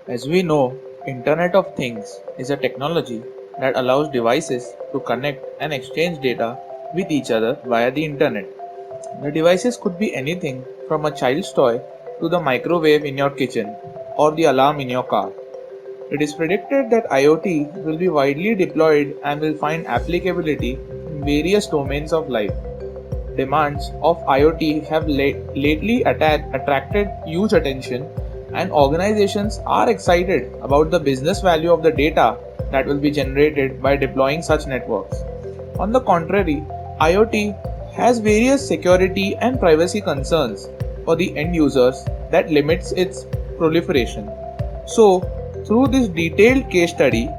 As we know, Internet of Things is a technology that allows devices to connect and exchange data with each other via the internet. The devices could be anything from a child's toy to the microwave in your kitchen or the alarm in your car. It is predicted that IoT will be widely deployed and will find applicability in various domains of life. Demands of IoT have lately attracted huge attention, and organizations are excited about the business value of the data that will be generated by deploying such networks. On the contrary, IoT has various security and privacy concerns for the end users that limits its proliferation. So, through this detailed case study,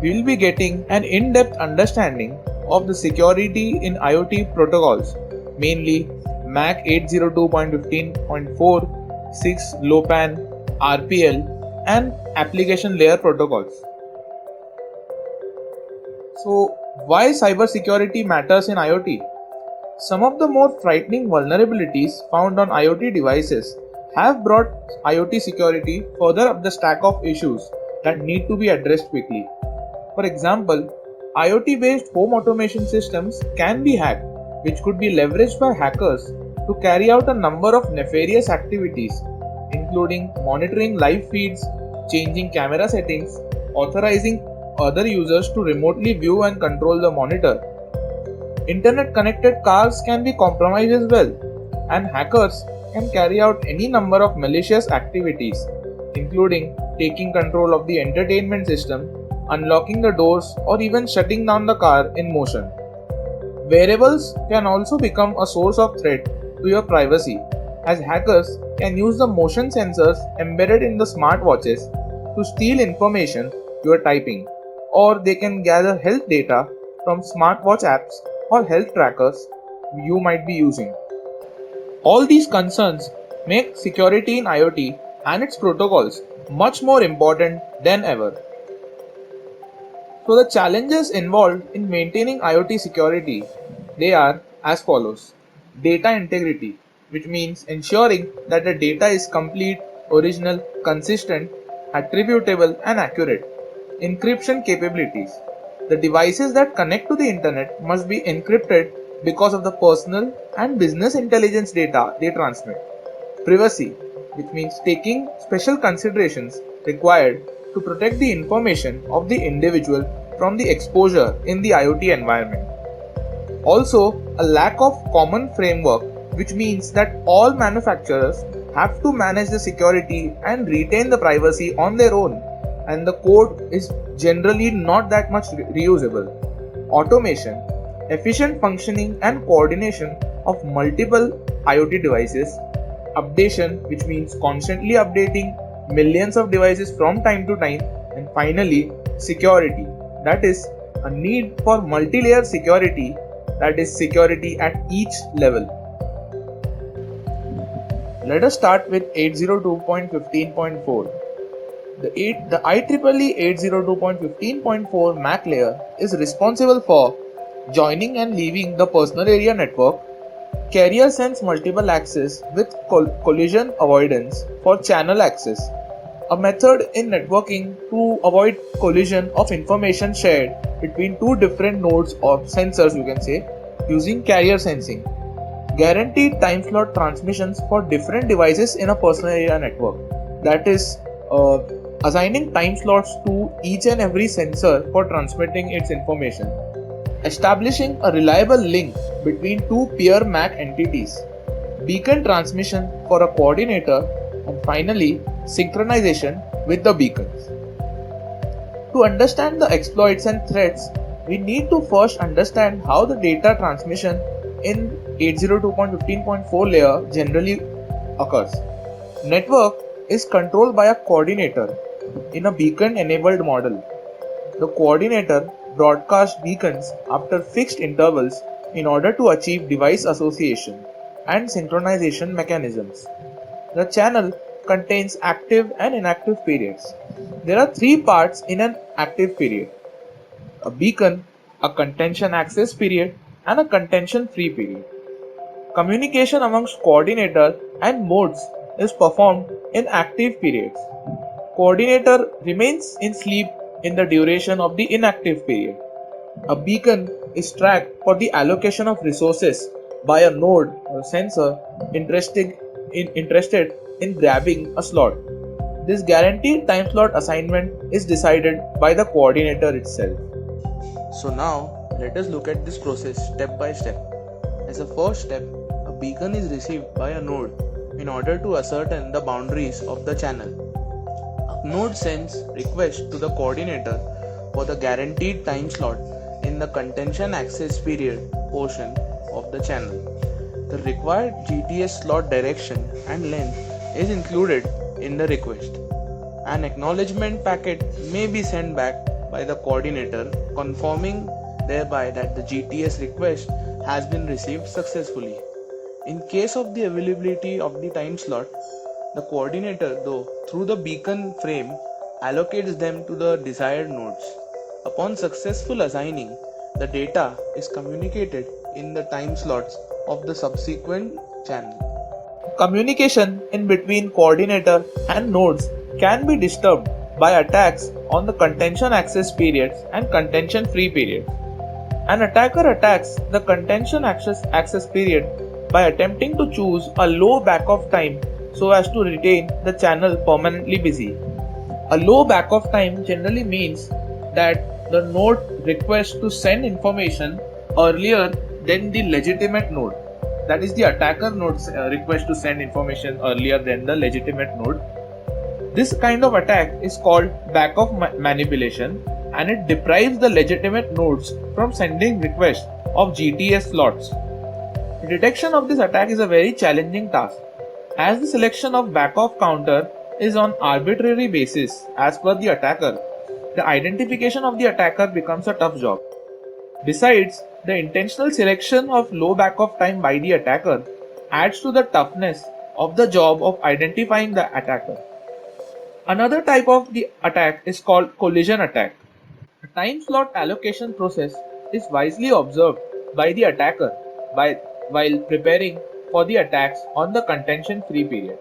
we will be getting an in-depth understanding of the security in IoT protocols, mainly MAC 802.15.4, 6LoWPAN, RPL, and application layer protocols. So, why cybersecurity matters in IoT? Some of the more frightening vulnerabilities found on IoT devices have brought IoT security further up the stack of issues that need to be addressed quickly. For example, IoT based home automation systems can be hacked, which could be leveraged by hackers to carry out a number of nefarious activities, including monitoring live feeds, changing camera settings, authorizing other users to remotely view and control the monitor. Internet connected cars can be compromised as well, and hackers can carry out any number of malicious activities, including taking control of the entertainment system, unlocking the doors, or even shutting down the car in motion. Wearables can also become a source of threat to your privacy, as hackers can use the motion sensors embedded in the smartwatches to steal information you are typing, or they can gather health data from smartwatch apps or health trackers you might be using. All these concerns make security in IoT and its protocols much more important than ever. So the challenges involved in maintaining IoT security, they are as follows. Data integrity, which means ensuring that the data is complete, original, consistent, attributable and accurate. Encryption capabilities. The devices that connect to the internet must be encrypted because of the personal and business intelligence data they transmit. Privacy, which means taking special considerations required to protect the information of the individual from the exposure in the IoT environment. Also, a lack of common framework, which means that all manufacturers have to manage the security and retain the privacy on their own, and the code is generally not that much reusable. Automation, efficient functioning and coordination of multiple IoT devices. Updation, which means constantly updating millions of devices from time to time. And finally, security, that is a need for multi-layer security, that is security at each level. Let us start with 802.15.4. The IEEE 802.15.4 MAC layer is responsible for joining and leaving the personal area network. Carrier sends multiple access with collision avoidance for channel access, a method in networking to avoid collision of information shared between two different nodes or sensors, you can say, using carrier sensing. Guaranteed time slot transmissions for different devices in a personal area network, that is, assigning time slots to each and every sensor for transmitting its information. Establishing a reliable link between two peer MAC entities, beacon transmission for a coordinator, and finally synchronization with the beacons. To understand the exploits and threats, we need to first understand how the data transmission in 802.15.4 layer generally occurs. Network is controlled by a coordinator in a beacon enabled model. The coordinator broadcasts beacons after fixed intervals in order to achieve device association and synchronization mechanisms. The channel contains active and inactive periods. There are three parts in an active period: a beacon, a contention access period, and a contention free period. Communication amongst coordinator and modes is performed in active periods. coordinator remains in sleep in the duration of the inactive period. A beacon is tracked for the allocation of resources by a node or sensor interested in grabbing a slot. This guaranteed time slot assignment is decided by the coordinator itself. So now let us look at this process step by step. As a first step, a beacon is received by a node in order to ascertain the boundaries of the channel. A node sends request to the coordinator for the guaranteed time slot in the contention access period portion of the channel. The required GTS slot direction and length is included in the request. An acknowledgement packet may be sent back by the coordinator, confirming thereby that the GTS request has been received successfully. In case of the availability of the time slot, the coordinator, though, through the beacon frame, allocates them to the desired nodes. Upon successful assigning, the data is communicated in the time slots of the subsequent channel. Communication in between coordinator and nodes can be disturbed by attacks on the contention access periods and contention free periods. An attacker attacks the contention access period by attempting to choose a low backoff time so as to retain the channel permanently busy. A low backoff time generally means that the node requests to send information earlier than the legitimate node. That is, the attacker node's request to send information earlier than the legitimate node. This kind of attack is called backoff manipulation, and it deprives the legitimate nodes from sending requests of GTS slots. The detection of this attack is a very challenging task, as the selection of backoff counter is on arbitrary basis as per the attacker. The identification of the attacker becomes a tough job. Besides, the intentional selection of low backoff time by the attacker adds to the toughness of the job of identifying the attacker. Another type of the attack is called collision attack. The time slot allocation process is wisely observed by the attacker while preparing for the attacks on the contention free period.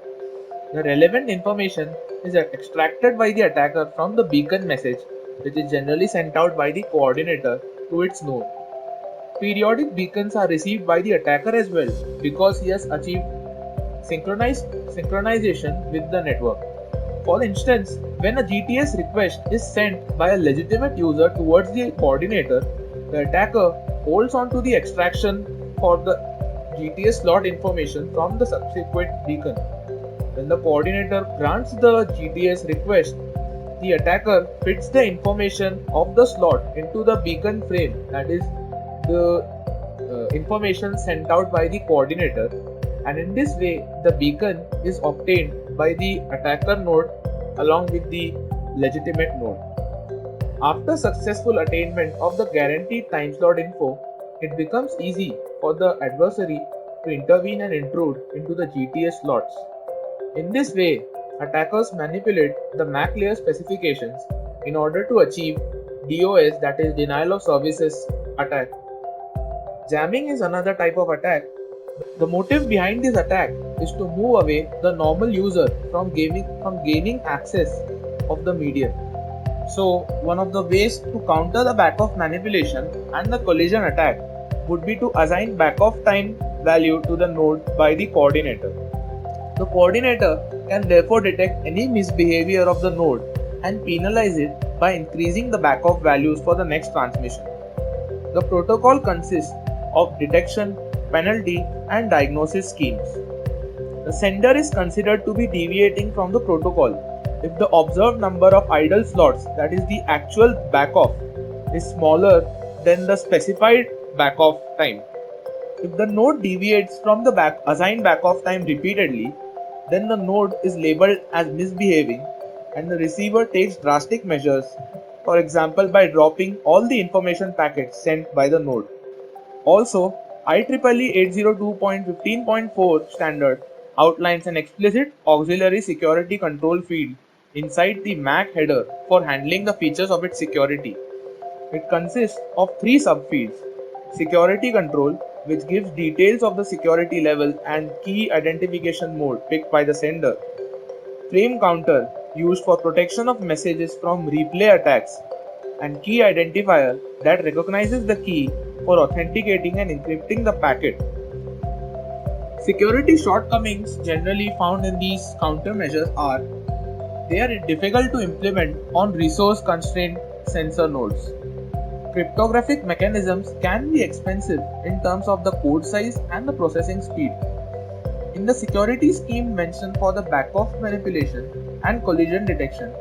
The relevant information is extracted by the attacker from the beacon message, which is generally sent out by the coordinator to its node. Periodic beacons are received by the attacker as well because he has achieved synchronization with the network. For instance, when a GTS request is sent by a legitimate user towards the coordinator, the attacker holds on to the extraction for the GTS slot information from the subsequent beacon. When the coordinator grants the GTS request, the attacker fits the information of the slot into the beacon frame, that is, the information sent out by the coordinator, and in this way the beacon is obtained by the attacker node along with the legitimate node. After successful attainment of the guaranteed time slot info, it becomes easy for the adversary to intervene and intrude into the GTS slots. In this way, attackers manipulate the MAC layer specifications in order to achieve DOS, that is denial of services attack. Jamming is another type of attack. The motive behind this attack is to move away the normal user from gaining access of the medium. So, one of the ways to counter the backoff manipulation and the collision attack would be to assign backoff time value to the node by the coordinator. The coordinator can therefore detect any misbehavior of the node and penalize it by increasing the backoff values for the next transmission. The protocol consists of detection, penalty, and diagnosis schemes. The sender is considered to be deviating from the protocol if the observed number of idle slots, that is the actual backoff, is smaller than the specified backoff time. If the node deviates from the assigned backoff time repeatedly, then the node is labeled as misbehaving and the receiver takes drastic measures, for example by dropping all the information packets sent by the node. Also, IEEE 802.15.4 standard outlines an explicit auxiliary security control field inside the MAC header for handling the features of its security. It consists of three subfields: security control, which gives details of the security level and key identification mode picked by the sender; frame counter, used for protection of messages from replay attacks, and key identifier that recognizes the key for authenticating and encrypting the packet. Security shortcomings generally found in these countermeasures are they are difficult to implement on resource constrained sensor nodes. Cryptographic mechanisms can be expensive in terms of the code size and the processing speed. In the security scheme mentioned for the backoff manipulation and collision detection,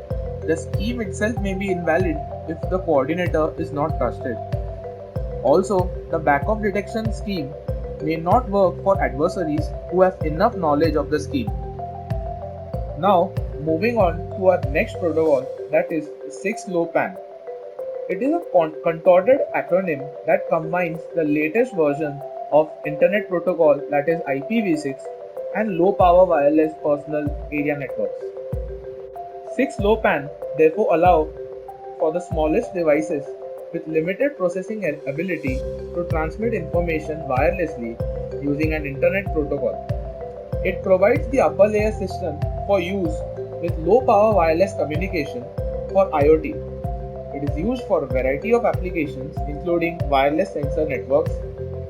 the scheme itself may be invalid if the coordinator is not trusted. Also, the backoff detection scheme may not work for adversaries who have enough knowledge of the scheme. Now, moving on to our next protocol, that is 6LoWPAN. It is a contorted acronym that combines the latest version of Internet Protocol, that is IPv6, and low power wireless personal area networks. 6LoWPAN therefore allow for the smallest devices with limited processing ability to transmit information wirelessly using an Internet protocol. It provides the upper layer system for use with low power wireless communication for IoT. It is used for a variety of applications including wireless sensor networks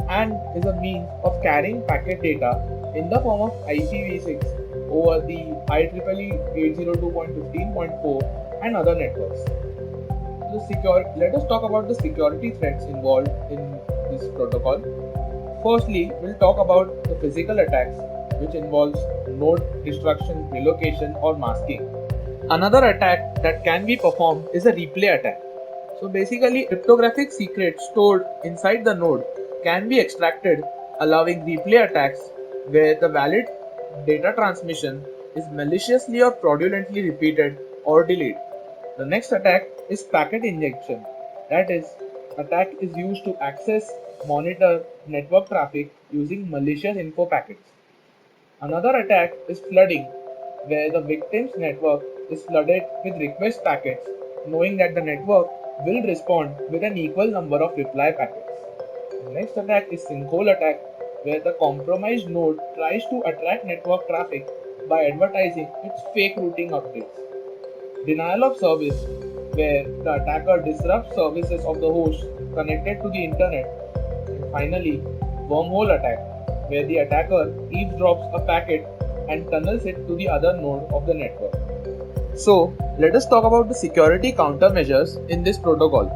and is a means of carrying packet data in the form of IPv6 over the IEEE 802.15.4 and other networks. Let us talk about the security threats involved in this protocol. Firstly, we'll talk about the physical attacks, which involves node destruction, relocation, or masking. Another attack that can be performed is a replay attack. So basically, cryptographic secrets stored inside the node can be extracted, allowing replay attacks where the valid data transmission is maliciously or fraudulently repeated or delayed. The next attack is packet injection. That is, attack is used to access, monitor network traffic using malicious info packets. Another attack is flooding, where the victim's network is flooded with request packets, knowing that the network will respond with an equal number of reply packets. The next attack is sinkhole attack, where the compromised node tries to attract network traffic by advertising its fake routing updates. Denial of service, where the attacker disrupts services of the host connected to the internet. And finally, wormhole attack, where the attacker eavesdrops a packet and tunnels it to the other node of the network. So, let us talk about the security countermeasures in this protocol.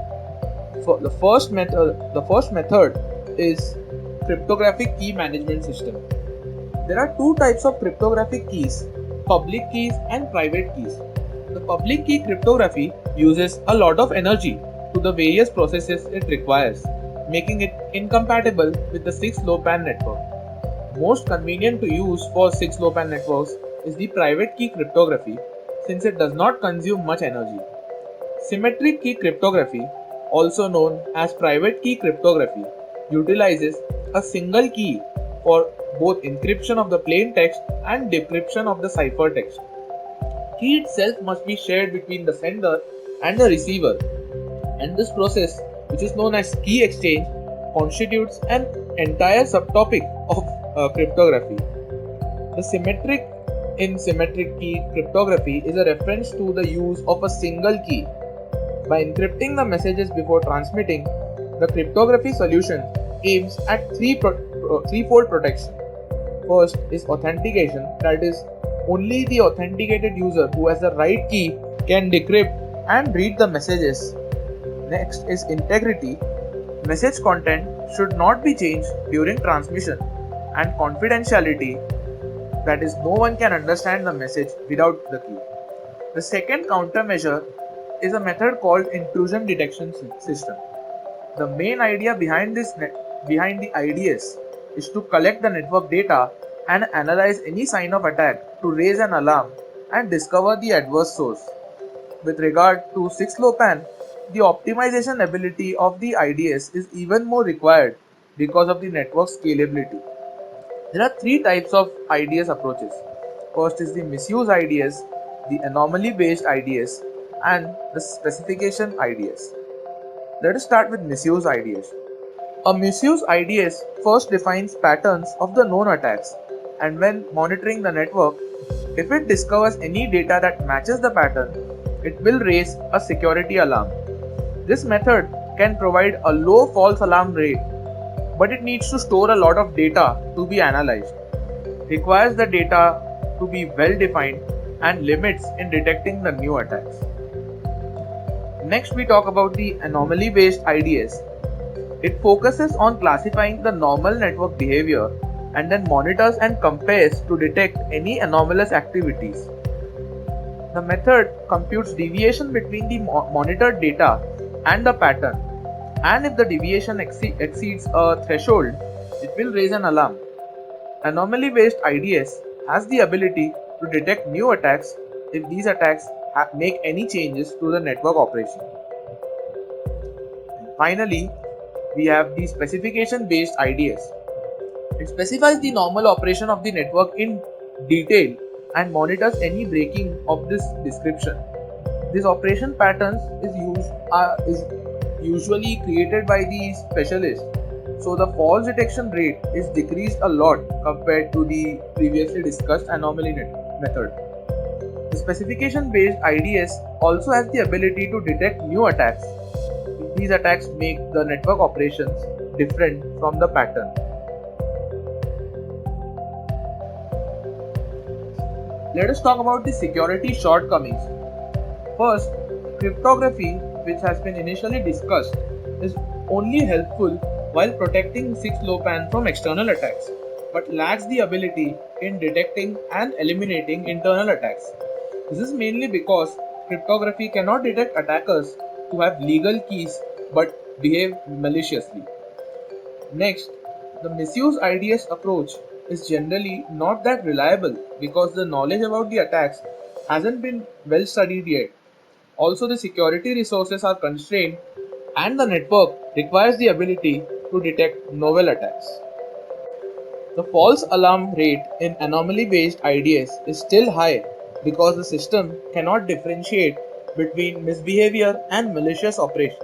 For the first method is cryptographic key management system. There are two types of cryptographic keys, public keys and private keys. The public key cryptography uses a lot of energy to the various processes it requires, making it incompatible with the 6LoWPAN network. Most convenient to use for 6LoWPAN networks is the private key cryptography, since it does not consume much energy. Symmetric key cryptography, also known as private key cryptography, utilizes a single key for both encryption of the plain text and decryption of the ciphertext. Key itself must be shared between the sender and the receiver, and this process, which is known as key exchange, constitutes an entire subtopic of cryptography. The symmetric key cryptography is a reference to the use of a single key. By encrypting the messages before transmitting, the cryptography solution aims at threefold protection. First is authentication, that is, only the authenticated user who has the right key can decrypt and read the messages. Next is integrity. Message content should not be changed during transmission, and confidentiality, that is, no one can understand the message without the key. The second countermeasure is a method called intrusion detection system. The main idea behind the IDS is to collect the network data and analyze any sign of attack to raise an alarm and discover the adverse source. With regard to 6LoWPAN, the optimization ability of the IDS is even more required because of the network scalability. There are three types of IDS approaches. First is the misuse IDS, the anomaly based IDS, and the specification IDS. Let us start with misuse IDS. A misuse IDS first defines patterns of the known attacks, and when monitoring the network, If it discovers any data that matches the pattern, it will raise a security alarm. This method can provide a low false alarm rate, but it needs to store a lot of data to be analyzed. Requires the data to be well defined and limits in detecting the new attacks. Next, we talk about the anomaly based IDS. It focuses on classifying the normal network behavior and then monitors and compares to detect any anomalous activities. The method computes deviation between the monitored data and the pattern, and if the deviation exceeds a threshold, it will raise an alarm. Anomaly based IDS has the ability to detect new attacks if these attacks make any changes to the network operation. And finally, we have the specification based IDS. It specifies the normal operation of the network in detail and monitors any breaking of this description. This operation patterns is usually created by the specialist, so the false detection rate is decreased a lot compared to the previously discussed anomaly method. The specification based IDS also has the ability to detect new attacks if these attacks make the network operations different from the pattern. Let us talk about the security shortcomings. First, cryptography, which has been initially discussed, is only helpful while protecting 6LoWPAN from external attacks, but lacks the ability in detecting and eliminating internal attacks. This is mainly because cryptography cannot detect attackers who have legal keys but behave maliciously. Next, the misuse IDS approach is generally not that reliable because the knowledge about the attacks hasn't been well studied yet. Also, the security resources are constrained and the network requires the ability to detect novel attacks. The false alarm rate in anomaly based IDS is still high because the system cannot differentiate between misbehavior and malicious operation.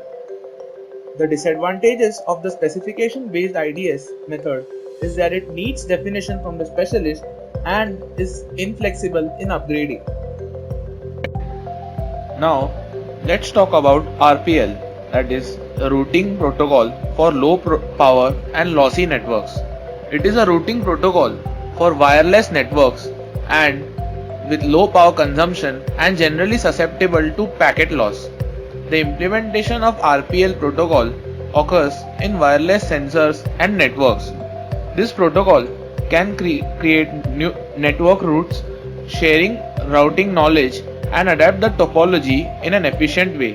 The disadvantages of the specification based IDS method is that it needs definition from the specialist and is inflexible in upgrading. Now, let's talk about RPL, that is the routing protocol for low power and lossy networks. It is a routing protocol for wireless networks and with low power consumption and generally susceptible to packet loss. The implementation of RPL protocol occurs in wireless sensors and networks. This protocol can create new network routes, sharing routing knowledge and adapt the topology in an efficient way.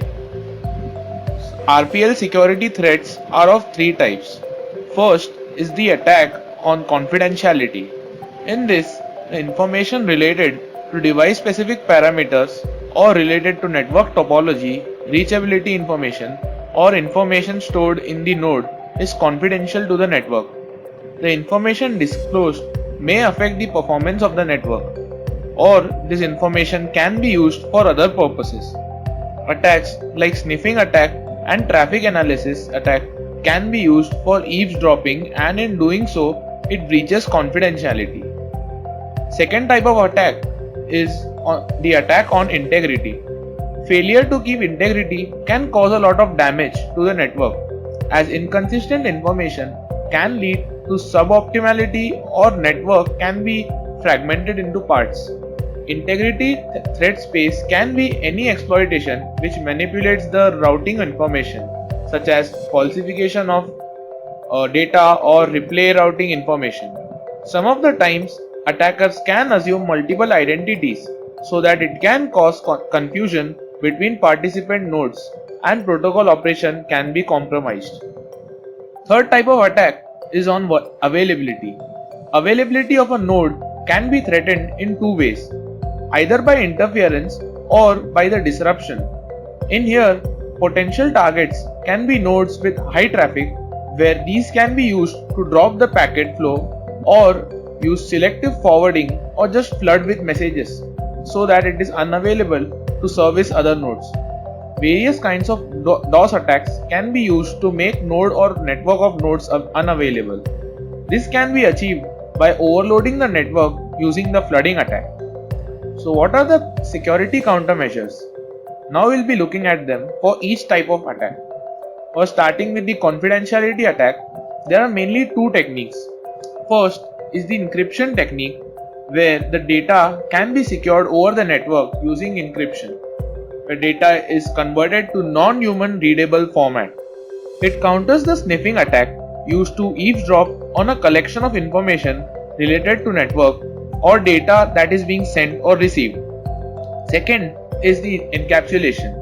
RPL security threats are of three types. First is the attack on confidentiality. In this, the information related to device specific parameters or related to network topology, reachability information, or information stored in the node is confidential to the network. The information disclosed may affect the performance of the network, or this information can be used for other purposes. Attacks like sniffing attack and traffic analysis attack can be used for eavesdropping, and in doing so, it breaches confidentiality. Second type of attack is the attack on integrity. Failure to keep integrity can cause a lot of damage to the network, as inconsistent information can lead to suboptimality or network can be fragmented into parts. Integrity threat space can be any exploitation which manipulates the routing information, such as falsification of data or replay routing information. Some of the times, attackers can assume multiple identities so that it can cause confusion between participant nodes and protocol operation can be compromised. Third type of attack is on availability. Availability of a node can be threatened in two ways, either by interference or by the disruption. In here, potential targets can be nodes with high traffic, where these can be used to drop the packet flow or use selective forwarding or just flood with messages so that it is unavailable to service other nodes. Various kinds of DOS attacks can be used to make node or network of nodes unavailable. This can be achieved by overloading the network using the flooding attack. So what are the security countermeasures? Now we'll be looking at them for each type of attack. First, starting with the confidentiality attack, there are mainly two techniques. First is the encryption technique, where the data can be secured over the network using encryption. The data is converted to non-human readable format. It counters the sniffing attack used to eavesdrop on a collection of information related to network or data that is being sent or received. Second is the encapsulation.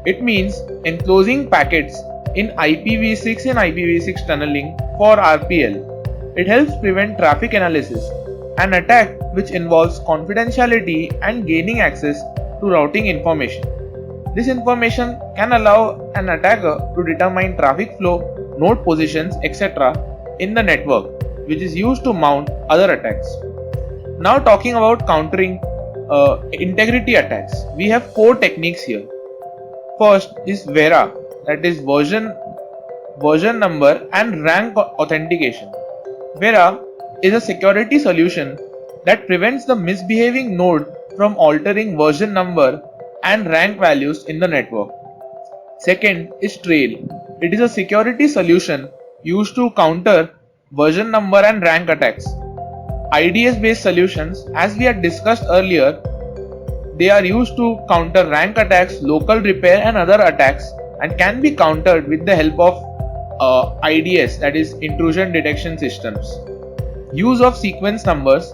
It means enclosing packets in IPv6 and IPv6 tunneling for RPL. It helps prevent traffic analysis, an attack which involves confidentiality and gaining access to routing information. This information can allow an attacker to determine traffic flow, node positions, etc. in the network, which is used to mount other attacks. Now talking about countering integrity attacks, we have four techniques here. First is VERA, that is version number and rank authentication. VERA is a security solution that prevents the misbehaving node from altering version number and rank values in the network. Second is Trail. It is a security solution used to counter version number and rank attacks. IDS based solutions, as we had discussed earlier, they are used to counter rank attacks, local repair and other attacks, and can be countered with the help of IDS, that is intrusion detection systems. Use of sequence numbers.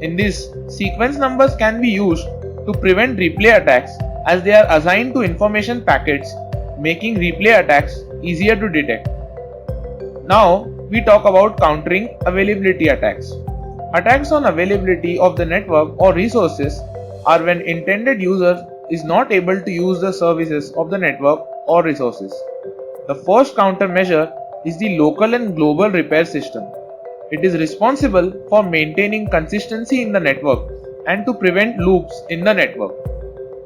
In this, sequence numbers can be used to prevent replay attacks as they are assigned to information packets, making replay attacks easier to detect. Now we talk about countering availability attacks. Attacks on availability of the network or resources are when intended user is not able to use the services of the network or resources. The first countermeasure is the local and global repair system. It is responsible for maintaining consistency in the network and to prevent loops in the network.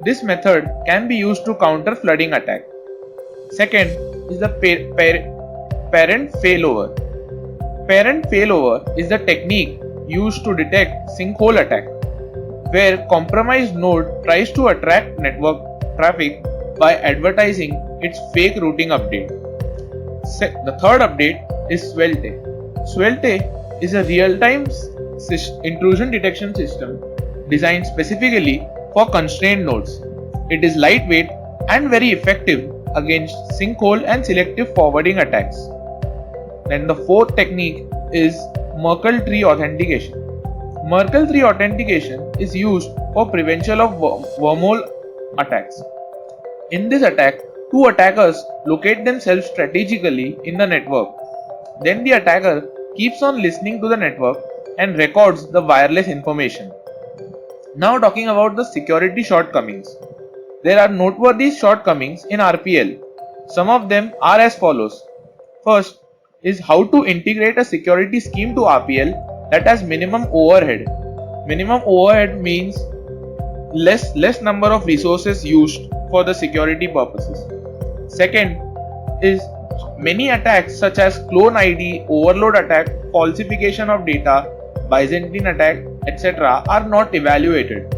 This method can be used to counter flooding attack. Second is the parent failover. Parent failover is the technique used to detect sinkhole attack, where compromised node tries to attract network traffic by advertising its fake routing update. The third update is Svelte. Svelte is a real-time intrusion detection system designed specifically for constrained nodes. It is lightweight and very effective against sinkhole and selective forwarding attacks. Then the fourth technique is Merkle tree authentication. Merkle tree authentication is used for prevention of wormhole attacks. In this attack, two attackers locate themselves strategically in the network. Then the attacker keeps on listening to the network and records the wireless information. Now talking about the security shortcomings. There are noteworthy shortcomings in RPL. Some of them are as follows. First is how to integrate a security scheme to RPL that has minimum overhead. Minimum overhead means less number of resources used for the security purposes. Second is many attacks such as clone ID, overload attack, falsification of data, Byzantine attack, etc. are not evaluated.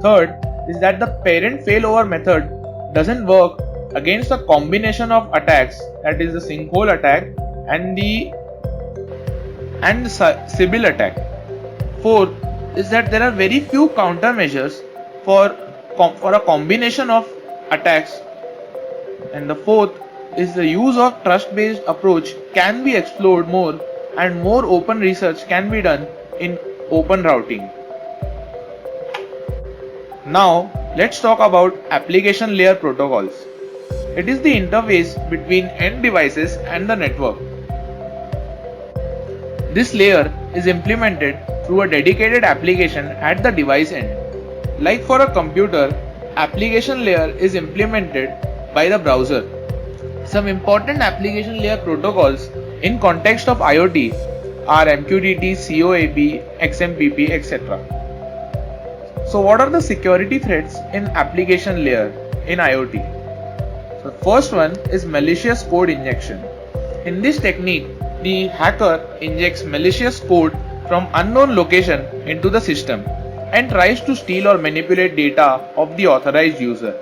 Third is that the parent failover method doesn't work against a combination of attacks, that is the sinkhole attack and the Sybil attack. Fourth is that there are very few countermeasures for a combination of attacks. And the fourth is the use of trust-based approach can be explored more, and more open research can be done in open routing. Now let's talk about application layer protocols. It is the interface between end devices and the network. This layer is implemented through a dedicated application at the device end. Like for a computer, application layer is implemented by the browser. Some important application layer protocols in context of IoT are MQTT, COAP, XMPP, etc. So what are the security threats in application layer in IoT? So first one is malicious code injection. In this technique, the hacker injects malicious code from unknown location into the system and tries to steal or manipulate data of the authorized user.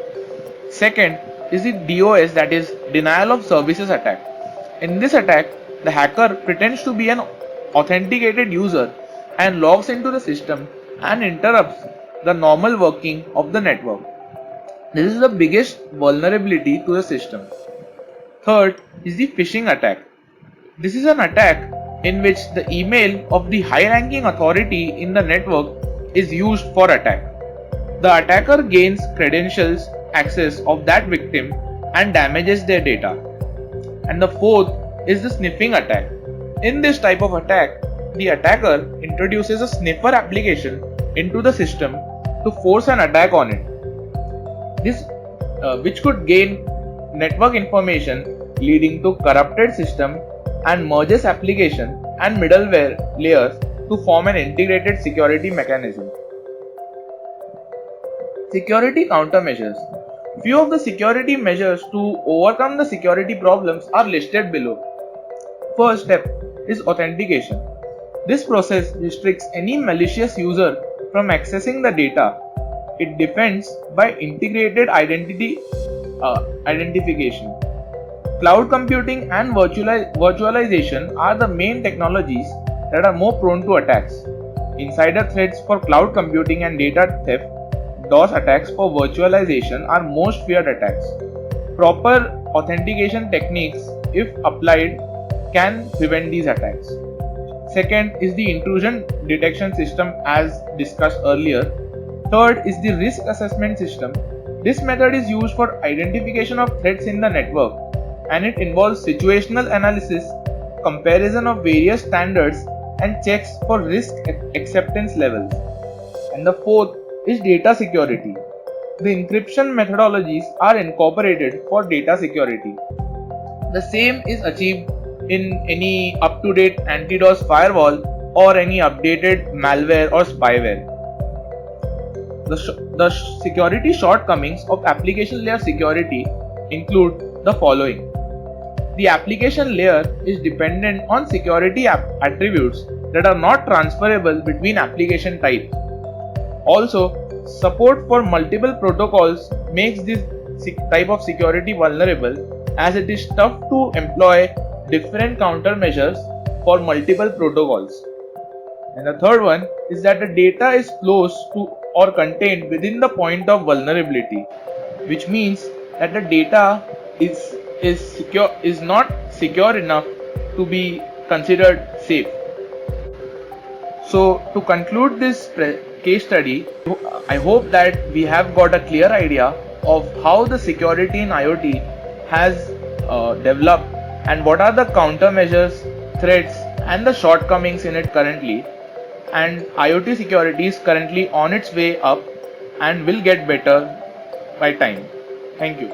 Second is the DOS, that is denial of services attack. In this attack, the hacker pretends to be an authenticated user and logs into the system and interrupts the normal working of the network. This is the biggest vulnerability to the system. Third is the phishing attack. This is an attack in which the email of the high-ranking authority in the network is used for attack. The attacker gains credentials, access of that victim and damages their data. And the fourth is the sniffing attack. In this type of attack, the attacker introduces a sniffer application into the system to force an attack on it. This which could gain network information, leading to corrupted system and merges application and middleware layers to form an integrated security mechanism. Security countermeasures. Few of the security measures to overcome the security problems are listed below. First step is authentication. This process restricts any malicious user from accessing the data. It defends by integrated identification. Cloud computing and virtualization are the main technologies that are more prone to attacks. Insider threats for cloud computing and data theft, DOS attacks for virtualization are most feared attacks. Proper authentication techniques, if applied, can prevent these attacks. Second is the intrusion detection system as discussed earlier. Third is the risk assessment system. This method is used for identification of threats in the network, and it involves situational analysis, comparison of various standards, and checks for risk acceptance levels. And the fourth is data security. The encryption methodologies are incorporated for data security. The same is achieved in any up-to-date anti-DOS firewall or any updated malware or spyware. The security shortcomings of application layer security include the following. The application layer is dependent on security attributes that are not transferable between application types. Also, support for multiple protocols makes this type of security vulnerable, as it is tough to employ different countermeasures for multiple protocols. And the third one is that the data is close to or contained within the point of vulnerability, which means that the data is not secure enough to be considered safe. So to conclude this case study, I hope that we have got a clear idea of how the security in IoT has developed and what are the countermeasures, threats and the shortcomings in it currently. And IoT security is currently on its way up and will get better by time. Thank you.